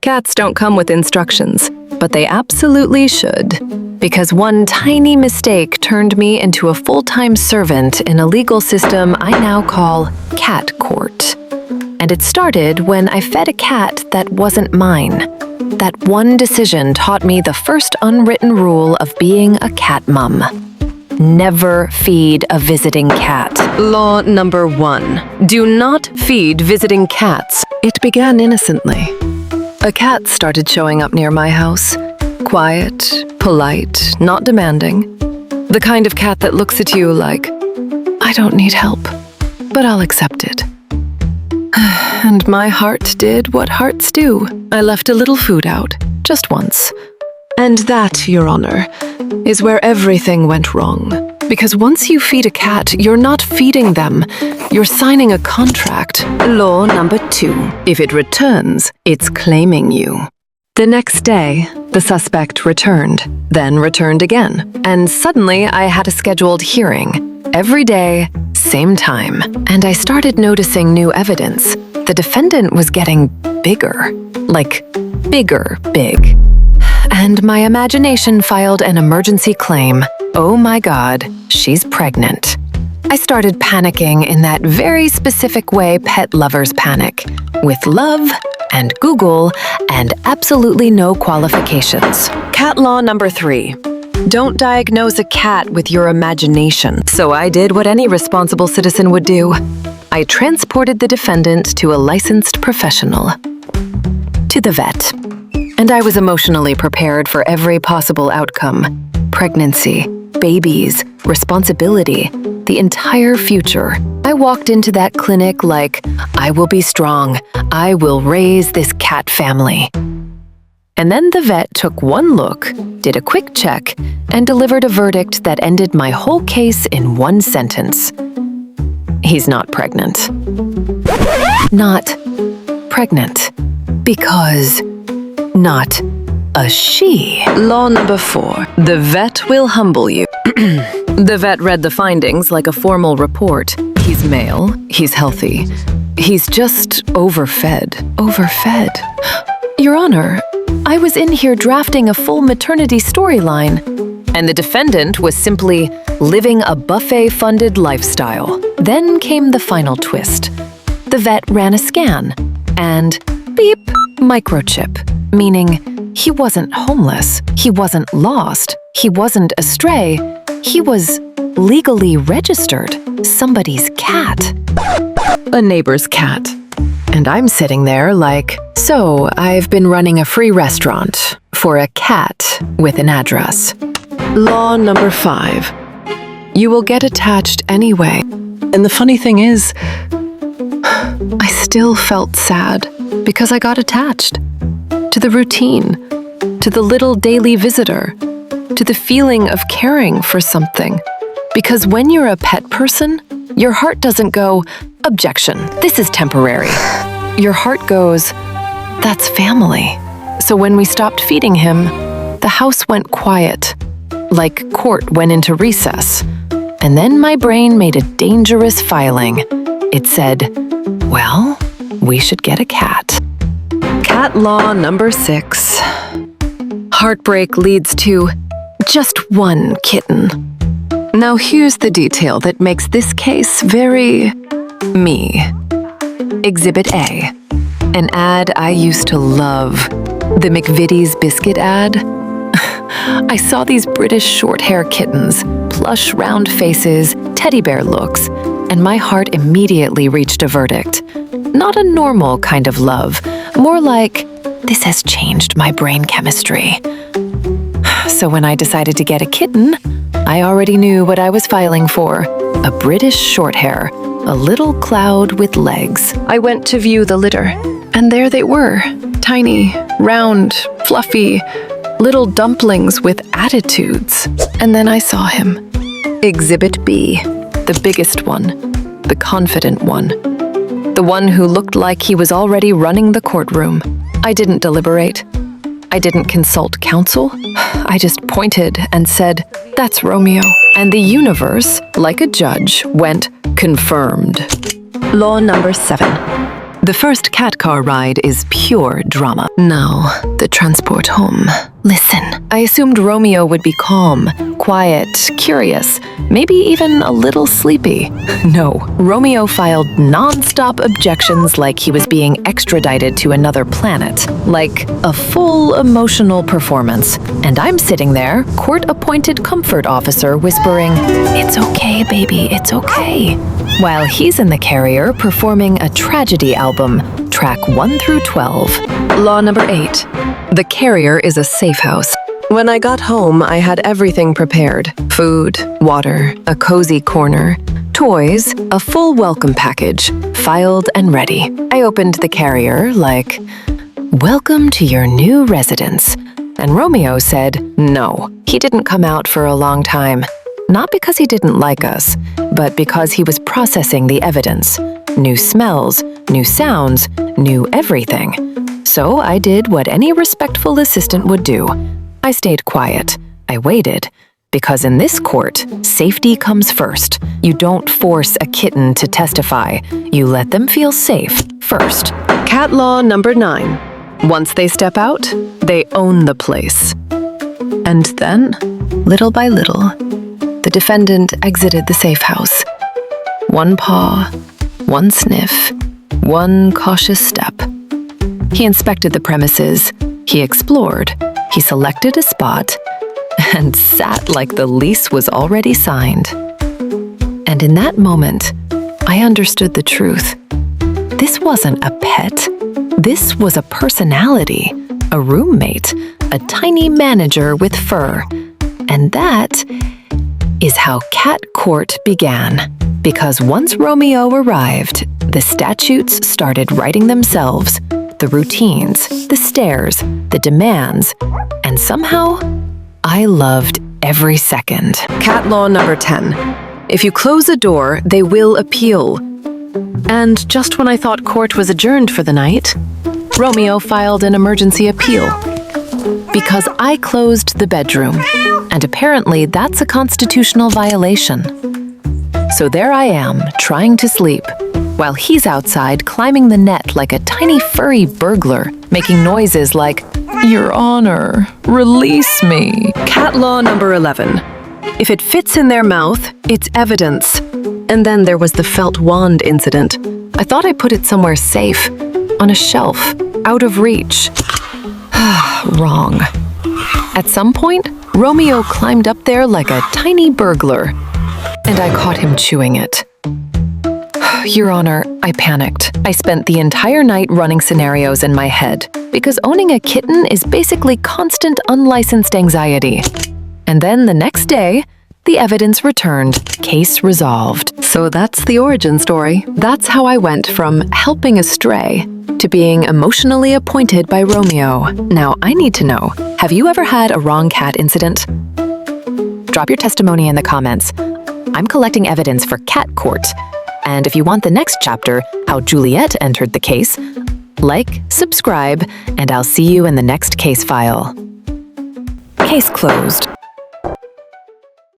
Cats don't come with instructions, but they absolutely should. Because one tiny mistake turned me into a full-time servant in a legal system I now call cat court. And it started when I fed a cat that wasn't mine. That one decision taught me the first unwritten rule of being a cat mom. Never feed a visiting cat. Law number 1. Do not feed visiting cats. It began innocently. A cat started showing up near my house. Quiet, polite, not demanding. The kind of cat that looks at you like, I don't need help, but I'll accept it. And my heart did what hearts do. I left a little food out, just once. And that, Your Honor, is where everything went wrong. Because once you feed a cat, you're not feeding them. You're signing a contract. Law number 2. If it returns, it's claiming you. The next day, the suspect returned, then returned again. And suddenly, I had a scheduled hearing. Every day, same time. And I started noticing new evidence. The defendant was getting bigger. Like, bigger, big. And my imagination filed an emergency claim. Oh my God, she's pregnant. I started panicking in that very specific way pet lovers panic, with love and Google and absolutely no qualifications. Cat law number 3. Don't diagnose a cat with your imagination. So I did what any responsible citizen would do. I transported the defendant to a licensed professional, to the vet. And I was emotionally prepared for every possible outcome. Pregnancy, babies, responsibility, the entire future. I walked into that clinic like, I will be strong. I will raise this cat family. And then the vet took one look, did a quick check, and delivered a verdict that ended my whole case in one sentence. He's not pregnant. Not pregnant. Because not a she. Law number 4. The vet will humble you. The vet read the findings like a formal report. He's male, he's healthy. He's just overfed. Overfed. Your Honor, I was in here drafting a full maternity storyline. And the defendant was simply living a buffet-funded lifestyle. Then came the final twist. The vet ran a scan, and beep, microchip, meaning he wasn't homeless, he wasn't lost, he wasn't astray, he was legally registered, somebody's cat. A neighbor's cat. And I'm sitting there like, so I've been running a free restaurant for a cat with an address. Law number 5. You will get attached anyway. And the funny thing is, I still felt sad because I got attached to the routine, to the little daily visitor, to the feeling of caring for something. Because when you're a pet person, your heart doesn't go, objection, this is temporary. Your heart goes, that's family. So when we stopped feeding him, the house went quiet, like court went into recess. And then my brain made a dangerous filing. It said, well, we should get a cat. Cat law number 6. Heartbreak leads to just one kitten. Now here's the detail that makes this case very me. Exhibit A, an ad I used to love, the McVitie's biscuit ad. I saw these British Shorthair kittens, plush round faces, teddy bear looks, and my heart immediately reached a verdict. Not a normal kind of love, more like, this has changed my brain chemistry. So when I decided to get a kitten, I already knew what I was filing for. A British Shorthair, a little cloud with legs. I went to view the litter, and there they were, tiny, round, fluffy, little dumplings with attitudes. And then I saw him. Exhibit B, the biggest one, the confident one. The one who looked like he was already running the courtroom. I didn't deliberate. I didn't consult counsel. I just pointed and said, that's Romeo. And the universe, like a judge, went confirmed. Law number 7. The first cat car ride is pure drama. Now, the transport home. Listen, I assumed Romeo would be calm, quiet, curious, maybe even a little sleepy. No, Romeo filed non-stop objections like he was being extradited to another planet, like a full emotional performance. And I'm sitting there, court-appointed comfort officer, whispering, "It's okay, baby, it's okay," while he's in the carrier performing a tragedy album, track 1 through 12. Law number 8. The carrier is a safe house. When I got home, I had everything prepared. Food, water, a cozy corner, toys, a full welcome package, filed and ready. I opened the carrier like, "Welcome to your new residence." And Romeo said no. He didn't come out for a long time. Not because he didn't like us, but because he was processing the evidence. New smells, new sounds, new everything. So I did what any respectful assistant would do. I stayed quiet. I waited. Because in this court, safety comes first. You don't force a kitten to testify. You let them feel safe first. Cat law number 9. Once they step out, they own the place. And then, little by little, the defendant exited the safe house. One paw, one sniff, one cautious step. He inspected the premises, he explored, he selected a spot, and sat like the lease was already signed. And in that moment, I understood the truth. This wasn't a pet. This was a personality, a roommate, a tiny manager with fur. And that is how cat court began. Because once Romeo arrived, the statutes started writing themselves, the routines, the stares, the demands, and somehow I loved every second. Cat law number 10. If you close a door, they will appeal. And just when I thought court was adjourned for the night, Romeo filed an emergency appeal. Because I closed the bedroom, and apparently that's a constitutional violation. So there I am, trying to sleep, while he's outside climbing the net like a tiny furry burglar, making noises like, "Your Honor, release me." Cat law number 11. If it fits in their mouth, it's evidence. And then there was the felt wand incident. I thought I put it somewhere safe, on a shelf, out of reach. Wrong. At some point, Romeo climbed up there like a tiny burglar, and I caught him chewing it. Your Honor, I panicked. I spent the entire night running scenarios in my head, because owning a kitten is basically constant unlicensed anxiety. And then the next day, the evidence returned, case resolved. So that's the origin story. That's how I went from helping a stray to being emotionally appointed by Romeo. Now, I need to know, have you ever had a wrong cat incident? Drop your testimony in the comments. I'm collecting evidence for cat court. And if you want the next chapter, how Juliet entered the case, like, subscribe, and I'll see you in the next case file. Case closed.